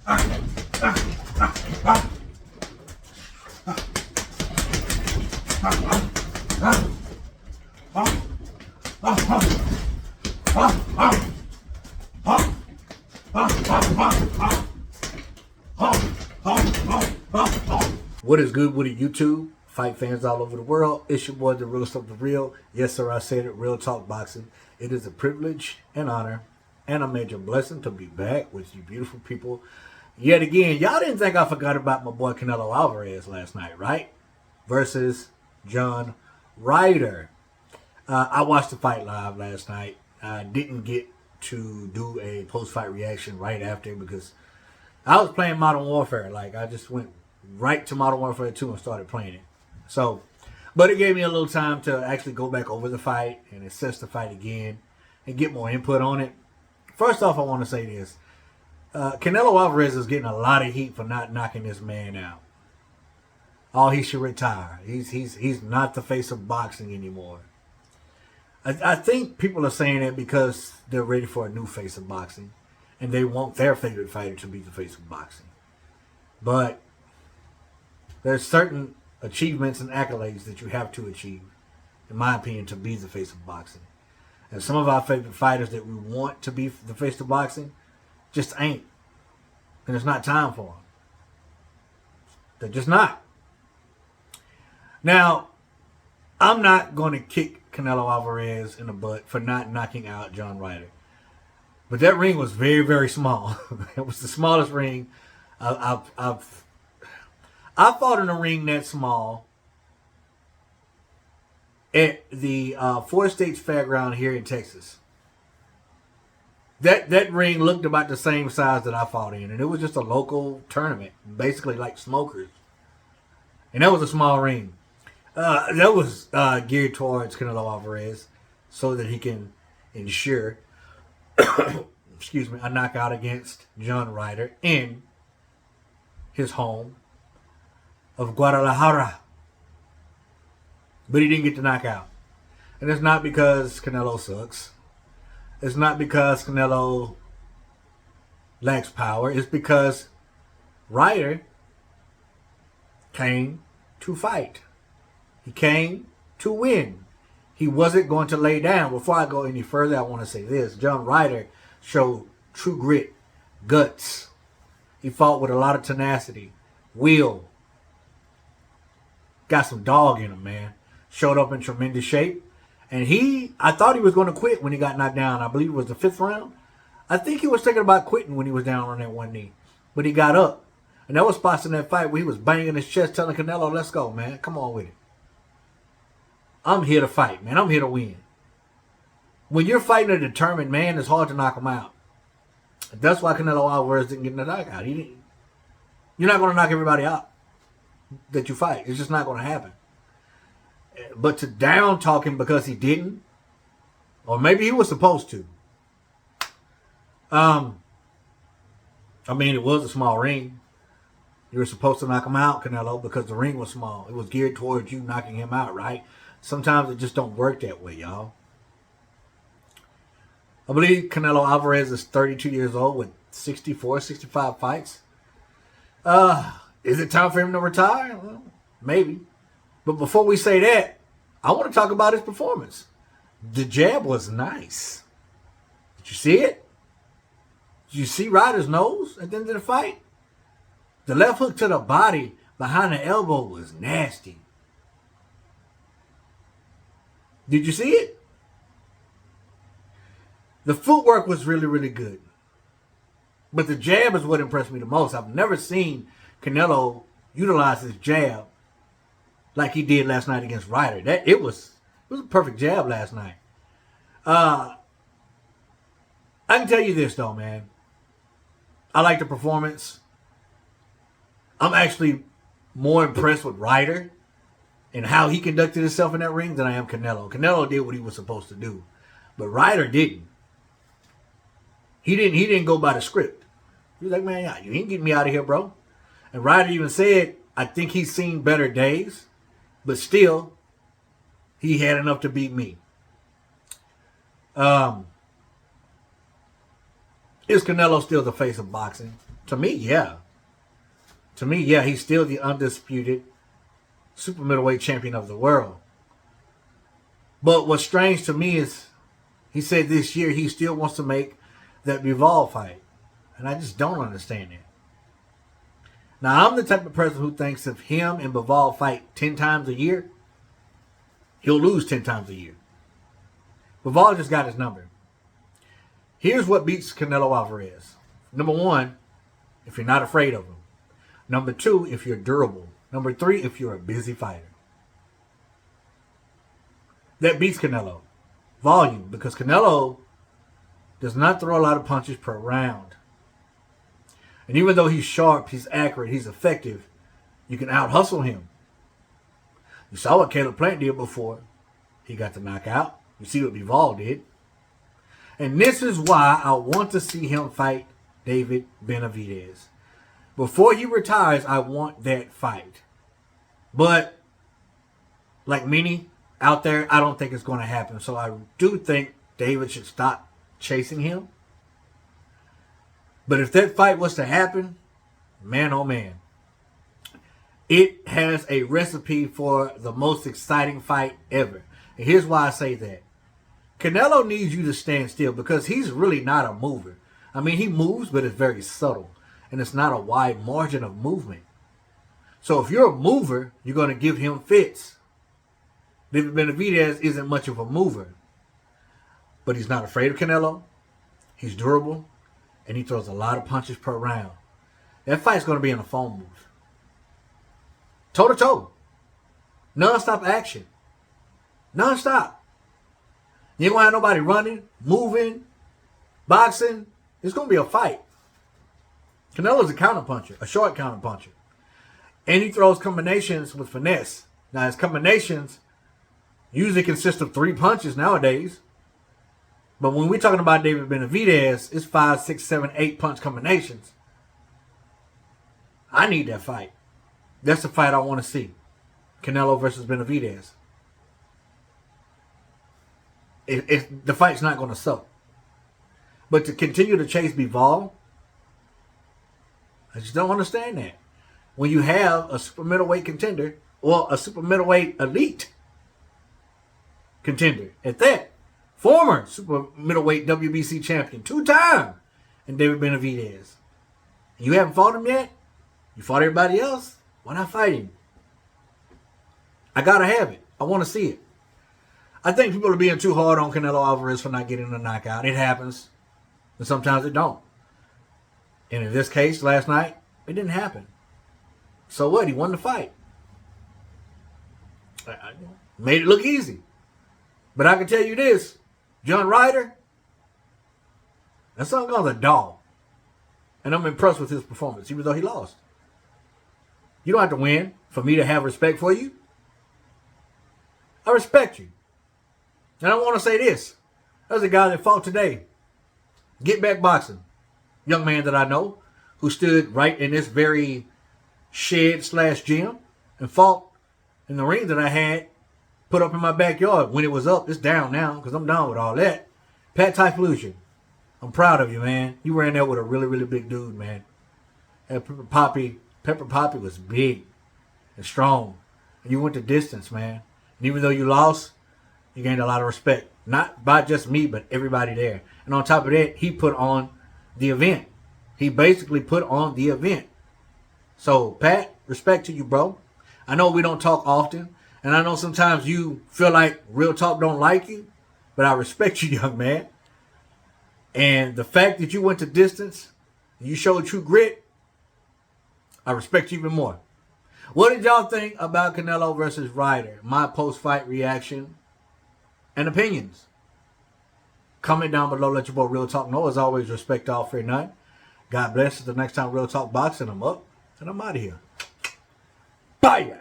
What is good with it, YouTube? Fight fans all over the world. It's your boy, the realest of the real. Yes, sir, I said it. Real talk boxing. It is a privilege and honor and a major blessing to be back with you beautiful people yet again. Y'all didn't think I forgot about my boy Canelo Alvarez last night, right? Versus John Ryder. I watched the fight live last night. I didn't get to do a post-fight reaction right after because I was playing Modern Warfare. Like, I just went right to Modern Warfare 2 and started playing it. So, but it gave me a little time to actually go back over the fight and assess the fight again and get more input on it. First off, I want to say this. Canelo Alvarez is getting a lot of heat for not knocking this man out. Oh, he should retire. He's not the face of boxing anymore. I think people are saying that because they're ready for a new face of boxing and they want their favorite fighter to be the face of boxing. But there's certain achievements and accolades that you have to achieve, in my opinion, to be the face of boxing. And some of our favorite fighters that we want to be the face of boxing just ain't. And it's not time for them. They're just not. Now, I'm not going to kick Canelo Alvarez in the butt for not knocking out John Ryder. But that ring was very, very small. It was the smallest ring I fought in a ring that small at the Four States Fairground here in Texas. That ring looked about the same size that I fought in, and it was just a local tournament, basically like Smokers. And that was a small ring. That was geared towards Canelo Alvarez so that he can ensure excuse me, a knockout against John Ryder in his home of Guadalajara. But he didn't get the knockout. And it's not because Canelo sucks. It's not because Canelo lacks power. It's because Ryder came to fight. He came to win. He wasn't going to lay down. Before I go any further, I want to say this. John Ryder showed true grit, guts. He fought with a lot of tenacity, will. Got some dog in him, man. Showed up in tremendous shape. And I thought he was going to quit when he got knocked down. I believe it was the 5th round. I think he was thinking about quitting when he was down on that one knee. But he got up. And there was spots in that fight where he was banging his chest telling Canelo, let's go, man. Come on with it. I'm here to fight, man. I'm here to win. When you're fighting a determined man, it's hard to knock him out. That's why Canelo Alvarez didn't get the knockout. You're not going to knock everybody out that you fight. It's just not going to happen. But to down talk him because he didn't, or maybe he was supposed to. I mean, it was a small ring. You were supposed to knock him out, Canelo, because the ring was small. It was geared towards you knocking him out, right? Sometimes it just don't work that way, y'all. I believe Canelo Alvarez is 32 years old with 64, 65 fights. Is it time for him to retire? Well, maybe. But before we say that, I want to talk about his performance. The jab was nice. Did you see it? Did you see Ryder's nose at the end of the fight? The left hook to the body behind the elbow was nasty. Did you see it? The footwork was really, really good. But the jab is what impressed me the most. I've never seen Canelo utilize his jab like he did last night against Ryder. It was a perfect jab last night. I can tell you this, though, man. I like the performance. I'm actually more impressed with Ryder and how he conducted himself in that ring than I am Canelo. Canelo did what he was supposed to do, but Ryder didn't. He didn't go by the script. He was like, man, you ain't getting me out of here, bro. And Ryder even said, I think he's seen better days, but still, he had enough to beat me. Is Canelo still the face of boxing? To me, yeah. To me, yeah, he's still the undisputed super middleweight champion of the world. But what's strange to me is he said this year he still wants to make that Bivol fight. And I just don't understand that. Now, I'm the type of person who thinks if him and Bivol fight 10 times a year, he'll lose 10 times a year. Bivol just got his number. Here's what beats Canelo Alvarez. Number one, if you're not afraid of him. Number two, if you're durable. Number three, if you're a busy fighter. That beats Canelo. Volume, because Canelo does not throw a lot of punches per round. And even though he's sharp, he's accurate, he's effective, you can out-hustle him. You saw what Caleb Plant did before. He got the knockout. You see what Bivol did. And this is why I want to see him fight David Benavidez. Before he retires, I want that fight. But, like many out there, I don't think it's going to happen. So I do think David should stop chasing him. But if that fight was to happen, man, oh man. It has a recipe for the most exciting fight ever. And here's why I say that. Canelo needs you to stand still because he's really not a mover. I mean, he moves, but it's very subtle. And it's not a wide margin of movement. So if you're a mover, you're going to give him fits. David Benavidez isn't much of a mover. But he's not afraid of Canelo. He's durable. And he throws a lot of punches per round. That fight's going to be in a phone booth. Toe-to-toe. Non-stop action. Non-stop. You ain't going to have nobody running, moving, boxing. It's going to be a fight. Canelo's a counterpuncher, a short counterpuncher. And he throws combinations with finesse. Now, his combinations usually consist of 3 punches nowadays. But when we're talking about David Benavidez, it's 5, 6, 7, 8 punch combinations. I need that fight. That's the fight I want to see. Canelo versus Benavidez. The fight's not going to suck. But to continue to chase Bivol, I just don't understand that. When you have a super middleweight contender, or a super middleweight elite contender at that, former super middleweight WBC champion, 2-time, and David Benavidez. You haven't fought him yet? You fought everybody else? Why not fight him? I gotta have it. I want to see it. I think people are being too hard on Canelo Alvarez for not getting a knockout. It happens. And sometimes it don't. And in this case, last night, it didn't happen. So what? He won the fight. I made it look easy. But I can tell you this. John Ryder, that's something called a dog. And I'm impressed with his performance, even though he lost. You don't have to win for me to have respect for you. I respect you. And I want to say this. There's a guy that fought today. Get Back Boxing. Young man that I know who stood right in this very shed/gym and fought in the ring that I had put up in my backyard. When it was up, it's down now because I'm done with all that. Pat Typhlusion, I'm proud of you, man. You ran there with a really, really big dude, man. And Pepper Poppy was big and strong. And you went the distance, man. And even though you lost, you gained a lot of respect. Not by just me, but everybody there. And on top of that, he put on the event. He basically put on the event. So, Pat, respect to you, bro. I know we don't talk often. And I know sometimes you feel like Real Talk don't like you. But I respect you, young man. And the fact that you went the distance, you showed true grit, I respect you even more. What did y'all think about Canelo versus Ryder? My post-fight reaction and opinions. Comment down below. Let your boy Real Talk know. As always, respect all, fear none. God bless. Until the next time Real Talk Boxing, I'm up and I'm out of here. Bye.